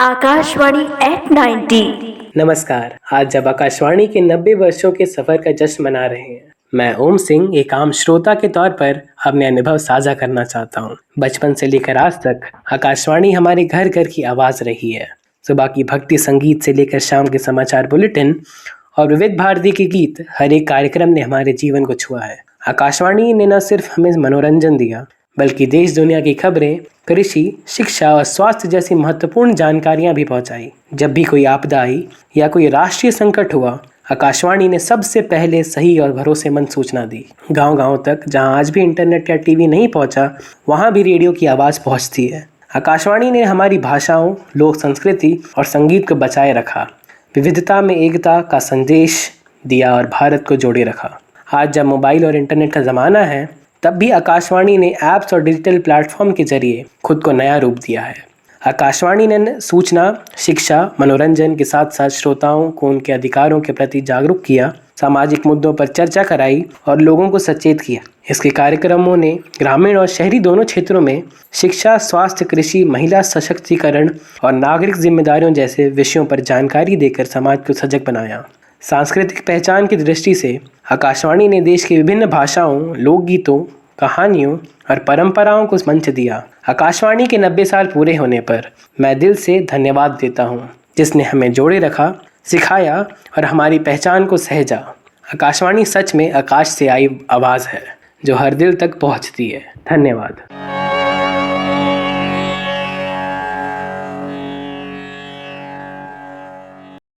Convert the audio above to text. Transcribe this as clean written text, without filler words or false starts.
Akashvani eight 90। नमस्कार। आज जब आकाशवाणी के 90 वर्षों के सफर का जश्न मना रहे हैं, मैं ओम सिंह एक आम श्रोता के तौर पर अपने अनुभव साझा करना चाहता हूँ। बचपन से लेकर आज तक आकाशवाणी हमारे घर घर की आवाज रही है। सुबह की भक्ति संगीत से लेकर शाम के समाचार बुलेटिन और विविध भारती के गीत, हर एक कार्यक्रम ने हमारे जीवन को छुआ है। आकाशवाणी ने न सिर्फ हमें मनोरंजन दिया, बल्कि देश दुनिया की खबरें, कृषि, शिक्षा और स्वास्थ्य जैसी महत्वपूर्ण जानकारियां भी पहुंचाई। जब भी कोई आपदा आई या कोई राष्ट्रीय संकट हुआ, आकाशवाणी ने सबसे पहले सही और भरोसेमंद सूचना दी। गांव-गांव तक, जहां आज भी इंटरनेट या टीवी नहीं पहुंचा, वहां भी रेडियो की आवाज पहुंचती है। आकाशवाणी ने हमारी भाषाओं, लोक संस्कृति और संगीत को बचाए रखा, विविधता में एकता का संदेश दिया और भारत को जोड़े रखा। आज जब मोबाइल और इंटरनेट का जमाना है, तब भी आकाशवाणी ने ऐप्स और डिजिटल प्लेटफॉर्म के जरिए खुद को नया रूप दिया है। आकाशवाणी ने सूचना, शिक्षा, मनोरंजन के साथ साथ श्रोताओं को उनके अधिकारों के प्रति जागरूक किया, सामाजिक मुद्दों पर चर्चा कराई और लोगों को सचेत किया। इसके कार्यक्रमों ने ग्रामीण और शहरी दोनों क्षेत्रों में शिक्षा, स्वास्थ्य, कृषि, महिला सशक्तिकरण और नागरिक जिम्मेदारियों जैसे विषयों पर जानकारी देकर समाज को सजग बनाया। सांस्कृतिक पहचान की दृष्टि से आकाशवाणी ने देश की विभिन्न भाषाओं, लोकगीतों, कहानियों और परंपराओं को मंच दिया। आकाशवाणी के 90 साल पूरे होने पर मैं दिल से धन्यवाद देता हूँ, जिसने हमें जोड़े रखा, सिखाया और हमारी पहचान को सहेजा। आकाशवाणी सच में आकाश से आई आवाज़ है, जो हर दिल तक पहुँचती है। धन्यवाद।